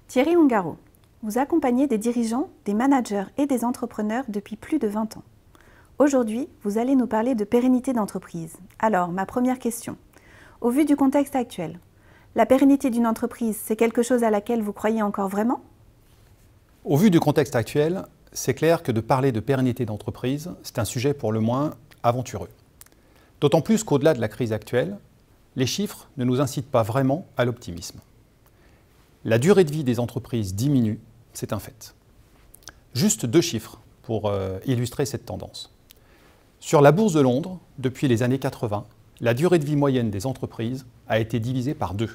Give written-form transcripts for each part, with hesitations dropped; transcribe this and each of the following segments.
Thierry Ongaro, vous accompagnez des dirigeants, des managers et des entrepreneurs depuis plus de 20 ans. Aujourd'hui, vous allez nous parler de pérennité d'entreprise. Alors, ma première question. Au vu du contexte actuel, la pérennité d'une entreprise, c'est quelque chose à laquelle vous croyez encore vraiment? Au vu du contexte actuel, c'est clair que de parler de pérennité d'entreprise, c'est un sujet pour le moins aventureux. D'autant plus qu'au-delà de la crise actuelle, les chiffres ne nous incitent pas vraiment à l'optimisme. La durée de vie des entreprises diminue, c'est un fait. Juste 2 chiffres pour illustrer cette tendance. Sur la bourse de Londres, depuis les années 80, la durée de vie moyenne des entreprises a été divisée par 2.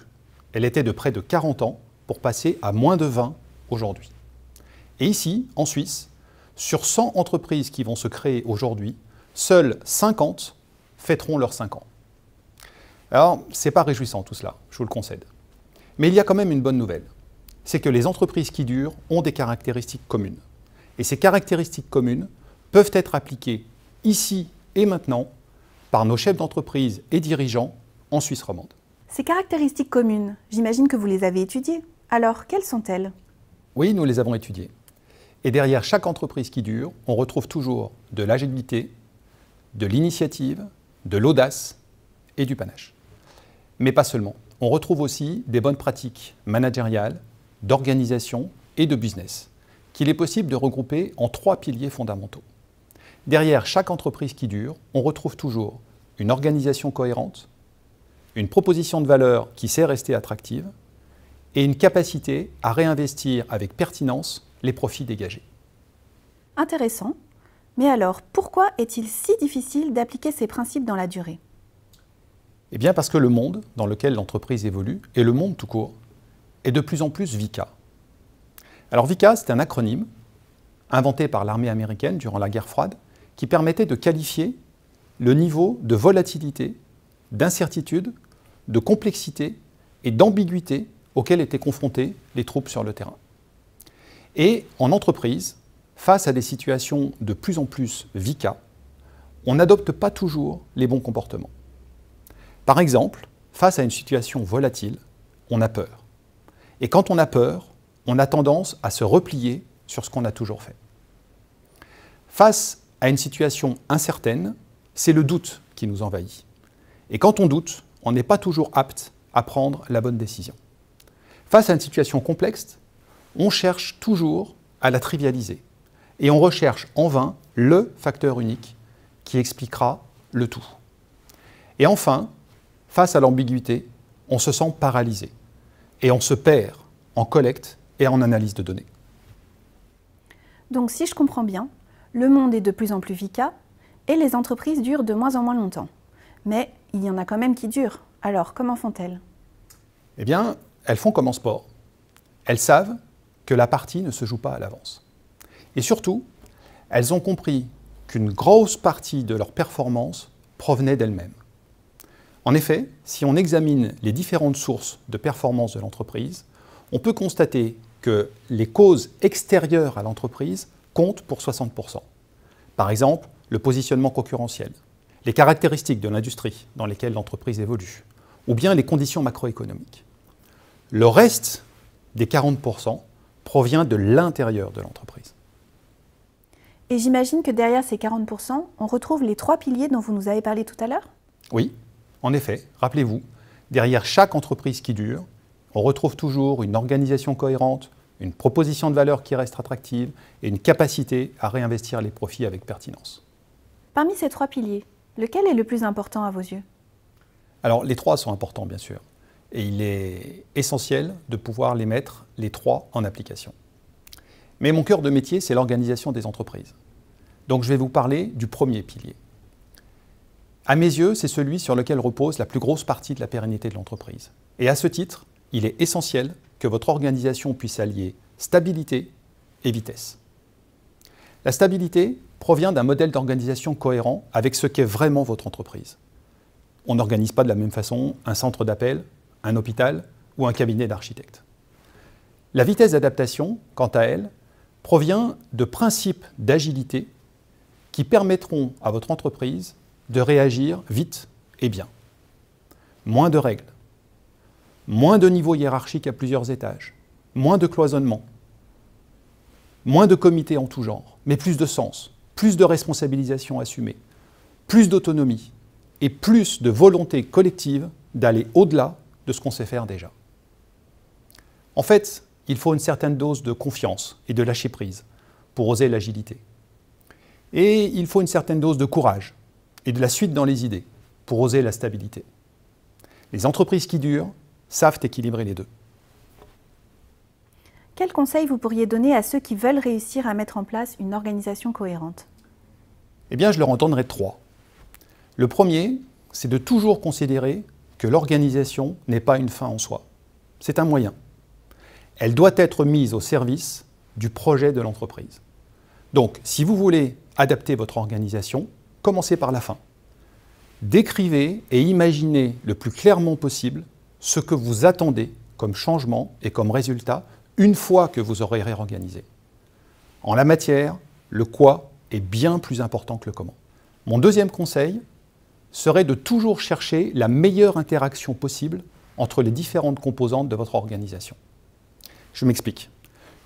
Elle était de près de 40 ans pour passer à moins de 20 aujourd'hui. Et ici, en Suisse, sur 100 entreprises qui vont se créer aujourd'hui, seules 50 fêteront leurs 5 ans. Alors, ce n'est pas réjouissant tout cela, je vous le concède. Mais il y a quand même une bonne nouvelle. C'est que les entreprises qui durent ont des caractéristiques communes. Et ces caractéristiques communes peuvent être appliquées ici et maintenant par nos chefs d'entreprise et dirigeants en Suisse romande. Ces caractéristiques communes, j'imagine que vous les avez étudiées. Alors, quelles sont-elles? Oui, nous les avons étudiées. Et derrière chaque entreprise qui dure, on retrouve toujours de l'agilité, de l'initiative, de l'audace et du panache. Mais pas seulement. On retrouve aussi des bonnes pratiques managériales, d'organisation et de business, qu'il est possible de regrouper en 3 piliers fondamentaux. Derrière chaque entreprise qui dure, on retrouve toujours une organisation cohérente, une proposition de valeur qui sait rester attractive et une capacité à réinvestir avec pertinence les profits dégagés. Intéressant. Mais alors, pourquoi est-il si difficile d'appliquer ces principes dans la durée? Eh bien parce que le monde dans lequel l'entreprise évolue, et le monde tout court, est de plus en plus VICA. Alors VICA, c'est un acronyme inventé par l'armée américaine durant la guerre froide qui permettait de qualifier le niveau de volatilité, d'incertitude, de complexité et d'ambiguïté auxquels étaient confrontées les troupes sur le terrain. Et en entreprise, face à des situations de plus en plus VICA, on n'adopte pas toujours les bons comportements. Par exemple, face à une situation volatile, on a peur. Et quand on a peur, on a tendance à se replier sur ce qu'on a toujours fait. Face à une situation incertaine, c'est le doute qui nous envahit. Et quand on doute, on n'est pas toujours apte à prendre la bonne décision. Face à une situation complexe, on cherche toujours à la trivialiser. Et on recherche en vain le facteur unique qui expliquera le tout. Et enfin, face à l'ambiguïté, on se sent paralysé. Et on se perd en collecte et en analyse de données. Donc si je comprends bien, le monde est de plus en plus VICA et les entreprises durent de moins en moins longtemps. Mais il y en a quand même qui durent. Alors comment font-elles? Eh bien, elles font comme en sport. Elles savent que la partie ne se joue pas à l'avance. Et surtout, elles ont compris qu'une grosse partie de leur performance provenait d'elles-mêmes. En effet, si on examine les différentes sources de performance de l'entreprise, on peut constater que les causes extérieures à l'entreprise comptent pour 60%. Par exemple, le positionnement concurrentiel, les caractéristiques de l'industrie dans lesquelles l'entreprise évolue, ou bien les conditions macroéconomiques. Le reste des 40% provient de l'intérieur de l'entreprise. Et j'imagine que derrière ces 40%, on retrouve les 3 piliers dont vous nous avez parlé tout à l'heure? Oui, en effet, rappelez-vous, derrière chaque entreprise qui dure, on retrouve toujours une organisation cohérente, une proposition de valeur qui reste attractive et une capacité à réinvestir les profits avec pertinence. Parmi ces 3 piliers, lequel est le plus important à vos yeux? Alors, les 3 sont importants, bien sûr. Et il est essentiel de pouvoir les mettre, les 3, en application. Mais mon cœur de métier, c'est l'organisation des entreprises. Donc, je vais vous parler du premier pilier. À mes yeux, c'est celui sur lequel repose la plus grosse partie de la pérennité de l'entreprise. Et à ce titre, il est essentiel que votre organisation puisse allier stabilité et vitesse. La stabilité provient d'un modèle d'organisation cohérent avec ce qu'est vraiment votre entreprise. On n'organise pas de la même façon un centre d'appel, un hôpital ou un cabinet d'architecte. La vitesse d'adaptation, quant à elle, provient de principes d'agilité qui permettront à votre entreprise de réagir vite et bien. Moins de règles, moins de niveaux hiérarchiques à plusieurs étages, moins de cloisonnement, moins de comités en tout genre, mais plus de sens, plus de responsabilisation assumée, plus d'autonomie et plus de volonté collective d'aller au-delà de ce qu'on sait faire déjà. En fait, il faut une certaine dose de confiance et de lâcher-prise pour oser l'agilité. Et il faut une certaine dose de courage et de la suite dans les idées pour oser la stabilité. Les entreprises qui durent savent équilibrer les deux. Quels conseils vous pourriez donner à ceux qui veulent réussir à mettre en place une organisation cohérente? Eh bien, je leur en donnerai 3. Le premier, c'est de toujours considérer que l'organisation n'est pas une fin en soi. C'est un moyen. Elle doit être mise au service du projet de l'entreprise. Donc, si vous voulez adapter votre organisation, commencez par la fin. Décrivez et imaginez le plus clairement possible ce que vous attendez comme changement et comme résultat une fois que vous aurez réorganisé. En la matière, le quoi est bien plus important que le comment. Mon deuxième conseil serait de toujours chercher la meilleure interaction possible entre les différentes composantes de votre organisation. Je m'explique.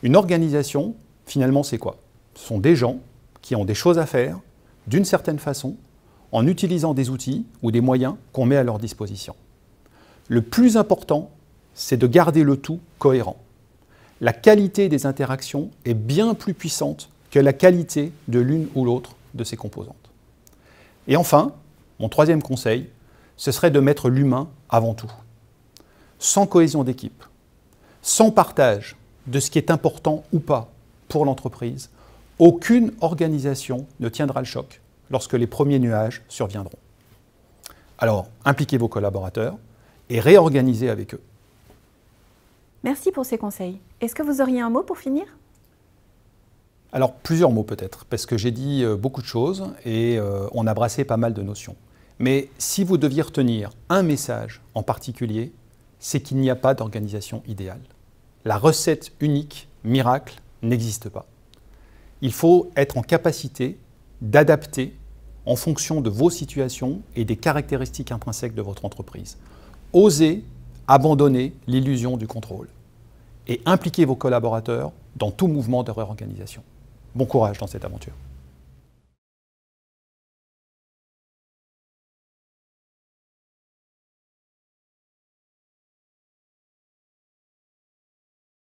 Une organisation, finalement, c'est quoi? Ce sont des gens qui ont des choses à faire d'une certaine façon en utilisant des outils ou des moyens qu'on met à leur disposition. Le plus important, c'est de garder le tout cohérent. La qualité des interactions est bien plus puissante que la qualité de l'une ou l'autre de ces composantes. Et enfin, mon troisième conseil, ce serait de mettre l'humain avant tout. Sans cohésion d'équipe, sans partage de ce qui est important ou pas pour l'entreprise, aucune organisation ne tiendra le choc lorsque les premiers nuages surviendront. Alors, impliquez vos collaborateurs et réorganisez avec eux. Merci pour ces conseils. Est-ce que vous auriez un mot pour finir? Alors, plusieurs mots peut-être, parce que j'ai dit beaucoup de choses et on a brassé pas mal de notions. Mais si vous deviez retenir un message en particulier, c'est qu'il n'y a pas d'organisation idéale. La recette unique, miracle, n'existe pas. Il faut être en capacité d'adapter en fonction de vos situations et des caractéristiques intrinsèques de votre entreprise. Osez abandonner l'illusion du contrôle et impliquez vos collaborateurs dans tout mouvement de réorganisation. Bon courage dans cette aventure.